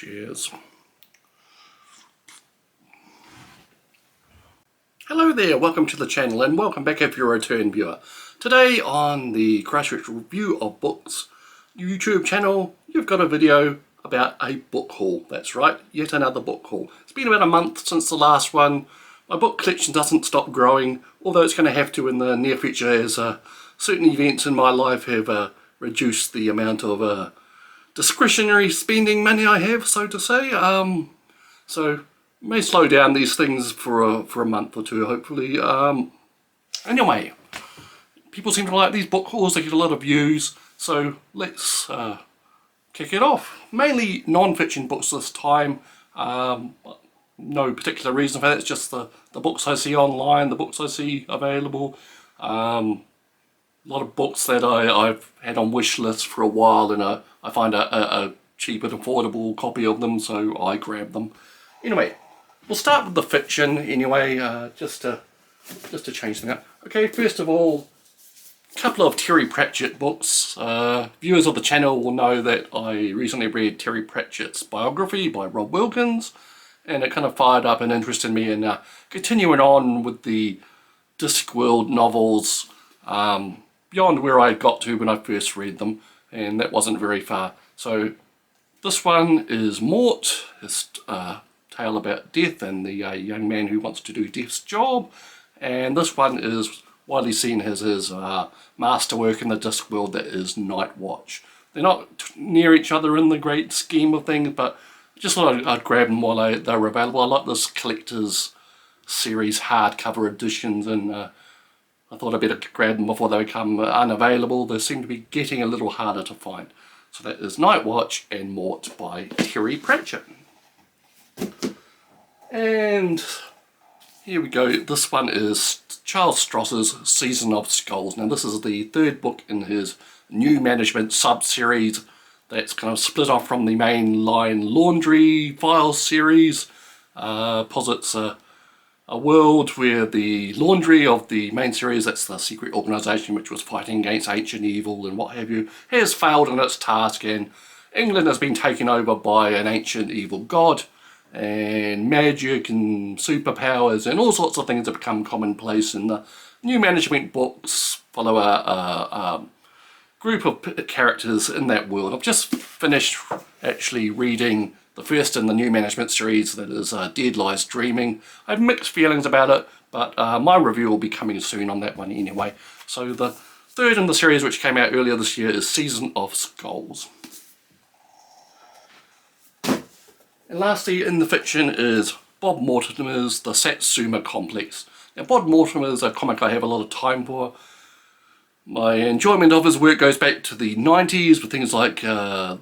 Cheers. Hello there, welcome to the channel and welcome back if you're a return viewer. Today on the Grassroots Review of Books YouTube channel, you've got a video about a book haul. That's right, yet another book haul. It's been about a month since the last one. My book collection doesn't stop growing, although it's going to have to in the near future as certain events in my life have reduced the amount of discretionary spending money I have, so to say. So may slow down these things for a month or two, hopefully. Anyway, people seem to like these book hauls. They get a lot of views, so let's kick it off. Mainly non-fiction books this time. No particular reason for that. It's just the books I see online, the books I see available. A lot of books that I've had on wish lists for a while, and I find a cheap and affordable copy of them, so I grab them. Anyway, we'll start with the fiction anyway, just to change things up. Okay, first of all, a couple of Terry Pratchett books. Viewers of the channel will know that I recently read Terry Pratchett's biography by Rob Wilkins, and it kind of fired up an interest in me in continuing on with the Discworld novels beyond where I got to when I first read them, and that wasn't very far. So this one is Mort, his tale about death and the young man who wants to do death's job, and this one is widely seen as his masterwork in the Discworld, that is Night Watch. They're not near each other in the great scheme of things, but I just thought I'd grab them while they were available. I like this collector's series hardcover editions, and I thought I'd better grab them before they become unavailable. They seem to be getting a little harder to find. So that is Night Watch and Mort by Terry Pratchett. And here we go. This one is Charles Stross's Season of Skulls. Now this is the third book in his new management sub-series that's kind of split off from the main line Laundry Files series. Posits a world where the Laundry of the main series, that's the secret organisation which was fighting against ancient evil and what have you, has failed in its task, and England has been taken over by an ancient evil god, and magic and superpowers and all sorts of things have become commonplace. And the new management books follow a group of characters in that world. I've just finished actually reading the first in the new management series, that is Dead Lies Dreaming. I have mixed feelings about it, but my review will be coming soon on that one anyway. So the third in the series, which came out earlier this year, is Season of Skulls. And lastly in the fiction is Bob Mortimer's The Satsuma Complex. Now Bob Mortimer is a comic I have a lot of time for. My enjoyment of his work goes back to the 90s with things like The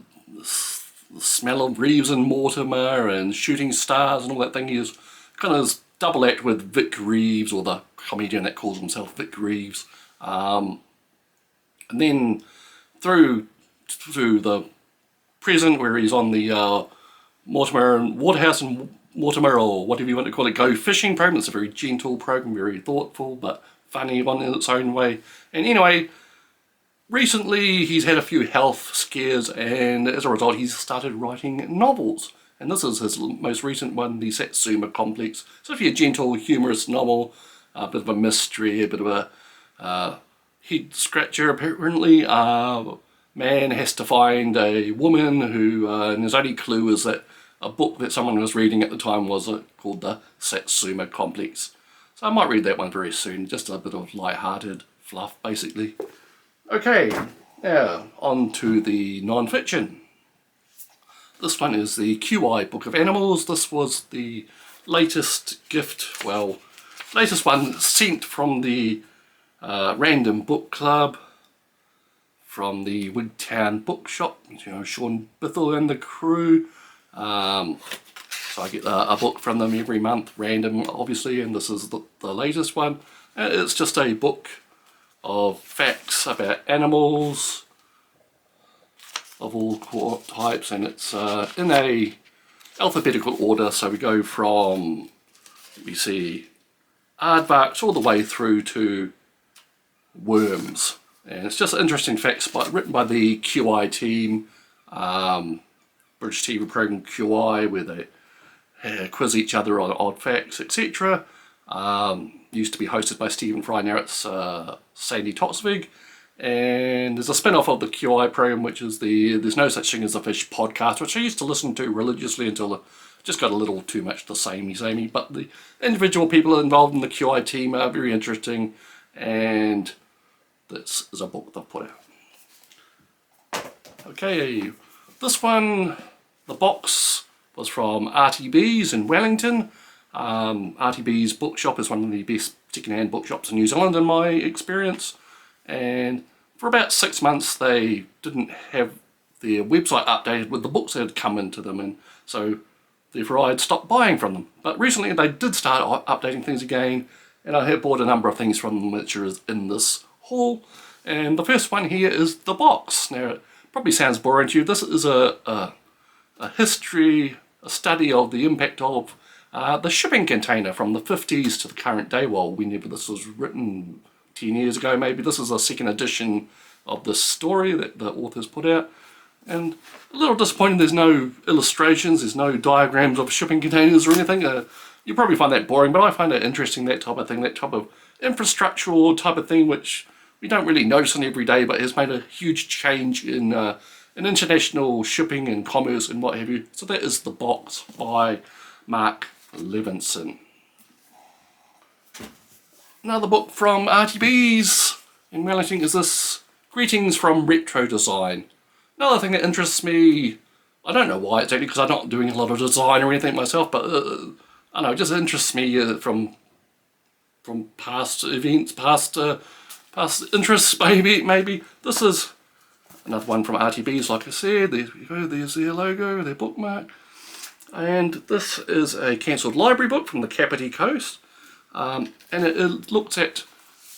Smell of Reeves and Mortimer and Shooting Stars and all that thing. He was kind of double act with Vic Reeves, or the comedian that calls himself Vic Reeves. And then through the present, where he's on the Mortimer and Waterhouse and Mortimer, or whatever you want to call it, Go Fishing program. It's a very gentle program, very thoughtful but funny one in its own way. And anyway, recently he's had a few health scares, and as a result he's started writing novels. And this is his most recent one, The Satsuma Complex. It's actually a gentle, humorous novel, a bit of a mystery, a bit of a head scratcher apparently. Man has to find a woman who, and his only clue is that a book that someone was reading at the time was called The Satsuma Complex. So I might read that one very soon, just a bit of light-hearted fluff basically. Okay, now on to the non-fiction. This one is the QI Book of Animals. This was the latest gift, well, latest one sent from the Random Book Club, from the Wigtown Bookshop, you know, Sean Bithell and the crew. So I get a book from them every month, random obviously, and this is the latest one. It's just a book of facts about animals of all types, and it's in a alphabetical order, so we go from, we see aardvarks all the way through to worms, and it's just interesting facts written by the QI team, British TV program QI, where they quiz each other on odd facts, etc. Used to be hosted by Stephen Fry, now it's Sandy Toksvig. And there's a spin-off of the QI program, which is the There's No Such Thing as a Fish podcast, which I used to listen to religiously until it just got a little too much the samey. But the individual people involved in the QI team are very interesting, and this is a book they've put out. Okay, this one, the box, was from RTB's in Wellington. RTB's bookshop is one of the best second-hand bookshops in New Zealand in my experience, and for about 6 months they didn't have their website updated with the books that had come into them, and so therefore I had stopped buying from them. But recently they did start updating things again, and I have bought a number of things from them which are in this haul. And the first one here is the box. Now it probably sounds boring to you. This is a history, a study of the impact of the shipping container from the 50s to the current day. Well, whenever this was written, 10 years ago maybe. This is a second edition of this story that the authors put out. And a little disappointing there's no illustrations, there's no diagrams of shipping containers or anything. You probably find that boring, but I find it interesting, that type of thing, that type of infrastructural type of thing, which we don't really notice on every day, but has made a huge change in international shipping and commerce and what have you. So that is The Box by Mark Levinson. Another book from RTB's in Wellington is this Greetings from Retro Design. Another thing that interests me, I don't know why exactly, because I'm not doing a lot of design or anything myself, but I don't know, it just interests me from past events, past interests maybe. This is another one from RTB's, like I said. There we go, there's their logo, their bookmark. And this is a cancelled library book from the Kapiti Coast. And it looks at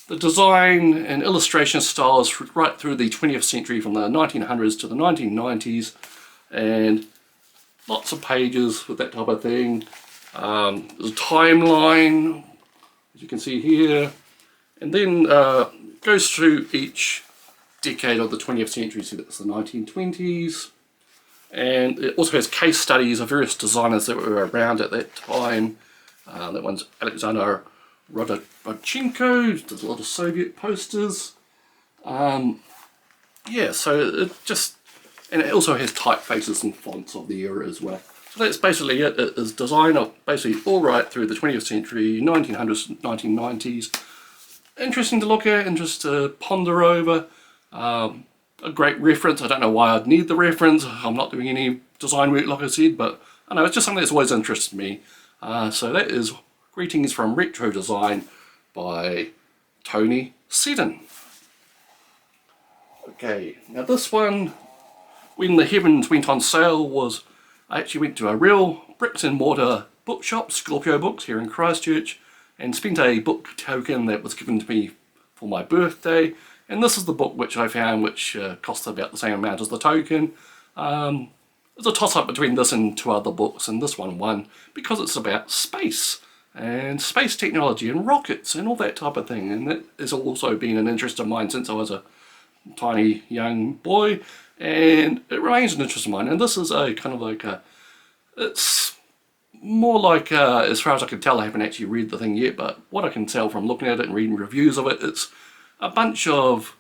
the design and illustration styles right through the 20th century, from the 1900s to the 1990s, and lots of pages with that type of thing. There's a timeline, as you can see here, and then goes through each decade of the 20th century. So that's the 1920s, and it also has case studies of various designers that were around at that time. That one's Alexander Rodchenko. There's a lot of Soviet posters. Yeah, so it just, and it also has typefaces and fonts of the era as well. So that's basically it. It is design of basically all right through the 20th century, 1900s, 1990s. Interesting to look at, interesting to ponder over. A great reference. I don't know why I'd need the reference. I'm not doing any design work, like I said, but I know it's just something that's always interested me. So that is Greetings from Retro Design by Tony Seddon. Okay, now this one, when the Heavens went on sale, was I actually went to a real bricks and mortar bookshop, Scorpio Books, here in Christchurch, and spent a book token that was given to me for my birthday. And this is the book which I found, which cost about the same amount as the token. There's a toss-up between this and two other books, and this one won because it's about space and space technology and rockets and all that type of thing. And that has also been an interest of mine since I was a tiny young boy, and it remains an interest of mine. And this is a kind of like a, it's more like, as far as I can tell, I haven't actually read the thing yet, but what I can tell from looking at it and reading reviews of it, it's a bunch of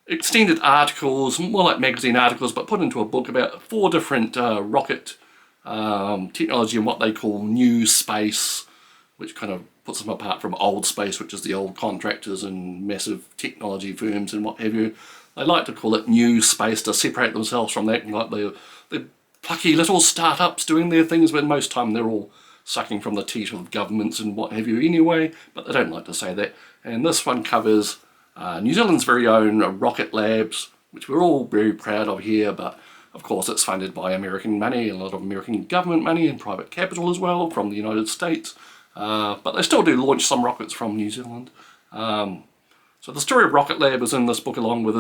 extended articles, more like magazine articles, but put into a book about 4 different rocket technology and what they call new space, which kind of puts them apart from old space, which is the old contractors and massive technology firms and what have you. They like to call it new space to separate themselves from that, and like the plucky little startups doing their things, but most of the time they're all sucking from the teat of governments and what have you anyway, but they don't like to say that. And this one covers New Zealand's very own rocket labs, which we're all very proud of here, but of course it's funded by American money, a lot of American government money and private capital as well from the United States, but they still do launch some rockets from New Zealand. So the story of Rocket Lab is in this book, along with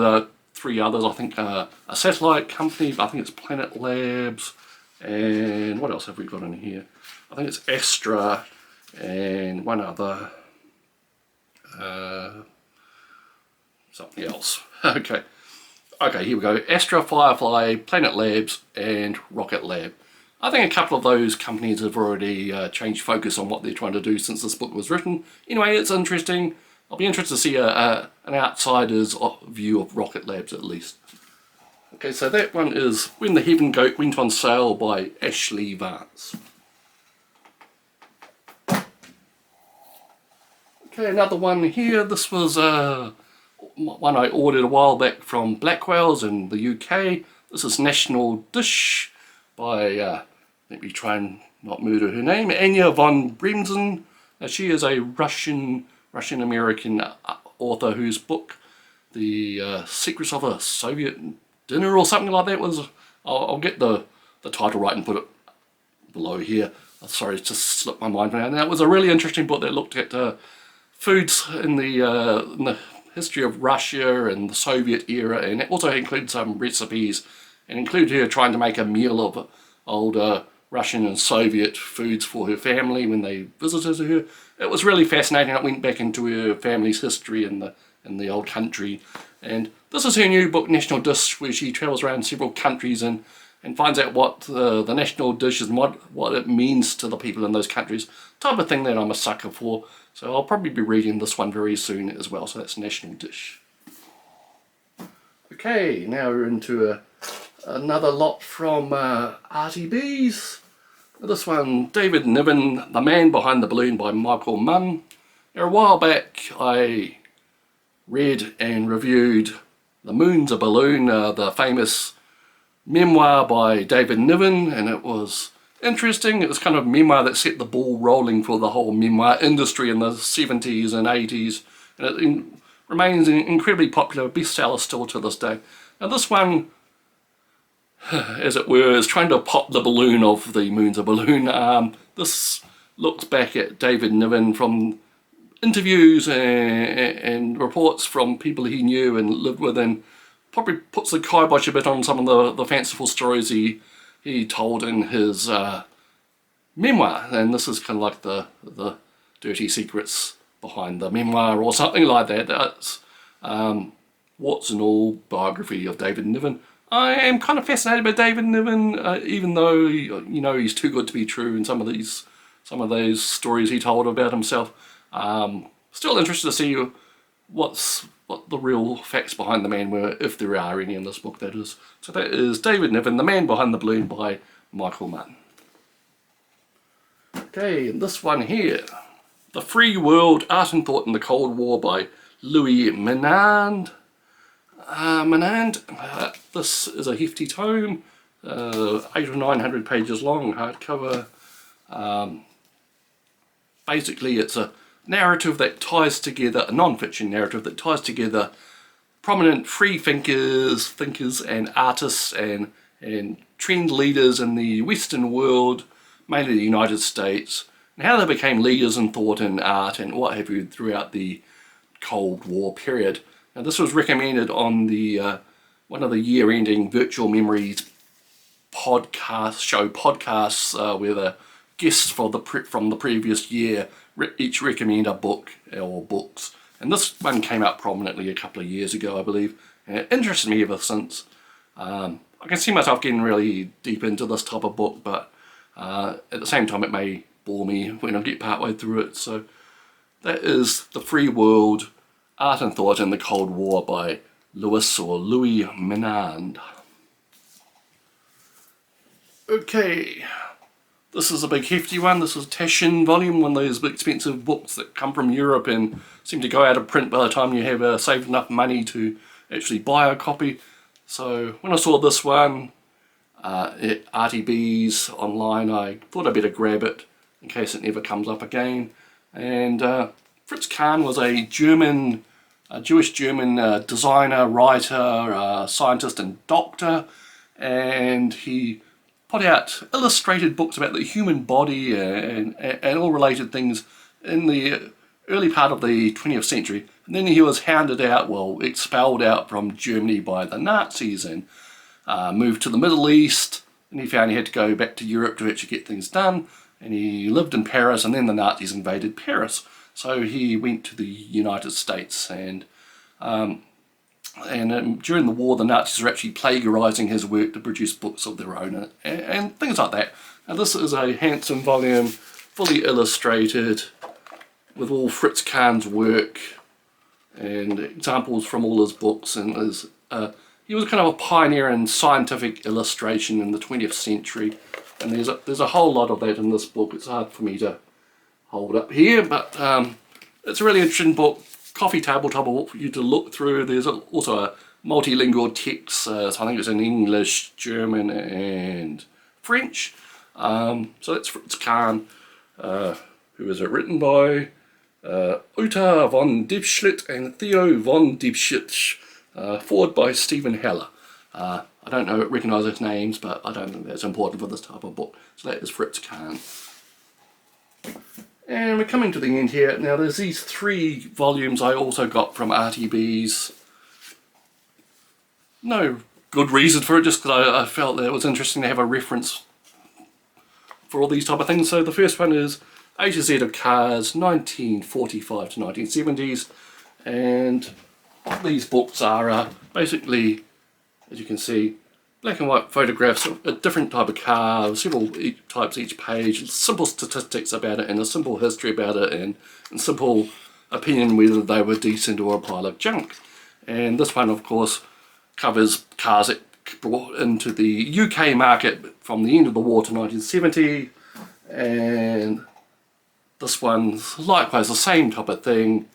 3 others. I think a satellite company, I think it's Planet Labs, and what else have we got in here? I think it's Astra and one other, something else. Okay. Okay, here we go. Astra, Firefly, Planet Labs, and Rocket Lab. I think a couple of those companies have already changed focus on what they're trying to do since this book was written. Anyway, it's interesting. I'll be interested to see an outsider's view of Rocket Labs at least. Okay, so that one is When the Heaven Goat Went on Sale by Ashley Vance. Okay, another one here. This was one I ordered a while back from Blackwell's in the UK. This is National Dish by, let me try and not murder her name, Anya von Bremsen. She is a Russian-American author whose book, The Secrets of a Soviet Dinner or something like that was, I'll get the title right and put it below here. Sorry, it just slipped my mind now. That was a really interesting book that looked at foods in the history of Russia and the Soviet era, and it also included some recipes and included her trying to make a meal of old Russian and Soviet foods for her family when they visited her. It was really fascinating. It went back into her family's history in the old country. And this is her new book, National Dish, where she travels around several countries and finds out what the national dish is and what it means to the people in those countries. Type of thing that I'm a sucker for. So I'll probably be reading this one very soon as well. So that's National Dish. Okay, now we're into another lot from RTBs. This one, David Niven, The Man Behind the Balloon by Michael Munn. Now, a while back I read and reviewed The Moon's a Balloon, the famous memoir by David Niven, and it was interesting. It was kind of a memoir that set the ball rolling for the whole memoir industry in the 70s and 80s, and it remains an incredibly popular bestseller still to this day. Now this one, as it were, is trying to pop the balloon of The Moon's a Balloon. This looks back at David Niven from interviews and reports from people he knew and lived with, and probably puts the kibosh a bit on some of the fanciful stories he told in his memoir. And this is kind of like the dirty secrets behind the memoir or something like that. That's warts and all biography of David Niven. I am kind of fascinated by David Niven, even though he's too good to be true in some of those stories he told about himself. Still interested to see what the real facts behind the man were, if there are any in this book, that is. So that is David Niven, The Man Behind the Balloon by Michael Munn. Okay, and this one here, The Free World, Art and Thought in the Cold War by Louis Menand. This is a hefty tome, 800 or 900 pages long, hardcover. Basically it's a narrative that ties together, a non-fiction narrative that ties together prominent free thinkers and artists and trend leaders in the Western world, mainly the United States, and how they became leaders in thought and art and what have you throughout the Cold War period. Now this was recommended on the one of the year-ending Virtual Memories podcasts where the guests from the previous year each recommend a book or books, and this one came out prominently a couple of years ago, I believe, and it interested me ever since. I can see myself getting really deep into this type of book, but at the same time it may bore me when I get partway through it. So that is The Free World, Art and Thought in the Cold War by Louis Menand. Okay. This is a big hefty one. This is Tashin volume, one of those big expensive books that come from Europe and seem to go out of print by the time you have saved enough money to actually buy a copy. So when I saw this one at RTBs online, I thought I'd better grab it in case it never comes up again. And Fritz Kahn was a Jewish-German designer, writer, scientist and doctor, and he put out illustrated books about the human body and all related things in the early part of the 20th century. And then he was expelled out from Germany by the Nazis and moved to the Middle East, and he found he had to go back to Europe to actually get things done, and he lived in Paris, and then the Nazis invaded Paris. So he went to the United States, and And during the war, the Nazis were actually plagiarising his work to produce books of their own and things like that. And this is a handsome volume, fully illustrated, with all Fritz Kahn's work and examples from all his books. And he was kind of a pioneer in scientific illustration in the 20th century. And there's a whole lot of that in this book. It's hard for me to hold up here, but it's a really interesting book. Coffee table type of book for you to look through. There's also a multilingual text, so I think it's in English, German and French. So that's Fritz Kahn. Who is it written by? Uta von Dibschlitt and Theo von Dibschlitt. Forward by Stephen Heller. I don't recognise those names, but I don't think that's important for this type of book. So that is Fritz Kahn. And we're coming to the end here. Now there's these 3 volumes I also got from RTBs. No good reason for it, just because I felt that it was interesting to have a reference for all these type of things. So the first one is A to Z of Cars, 1945 to 1970s. And what these books are basically, as you can see, black and white photographs of a different type of car, several types each page, simple statistics about it and a simple history about it and simple opinion whether they were decent or a pile of junk. And this one of course covers cars that brought into the UK market from the end of the war to 1970, and this one's likewise the same type of thing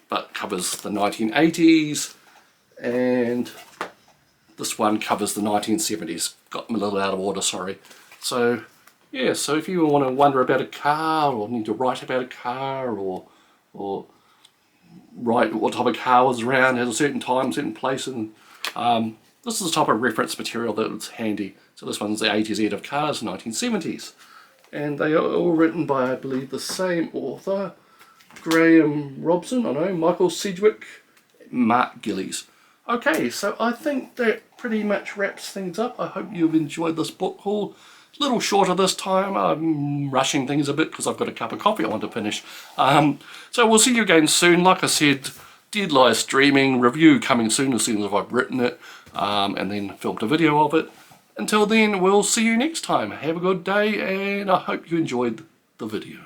but covers the 1980s, and this one covers the 1970s. Got them a little out of order, sorry. So yeah, so if you want to wonder about a car or need to write about a car or write what type of car was around at a certain time, certain place, and this is the type of reference material that's handy. So this one's the A to Z of Cars, 1970s. And they are all written by, I believe, the same author, Graham Robson, Michael Sedgwick, Mark Gillies. Okay, so I think that pretty much wraps things up. I hope you've enjoyed this book haul. It's a little shorter this time. I'm rushing things a bit because I've got a cup of coffee I want to finish. So we'll see you again soon. Like I said, Dead Live streaming, review coming soon as I've written it, and then filmed a video of it. Until then, we'll see you next time. Have a good day, and I hope you enjoyed the video.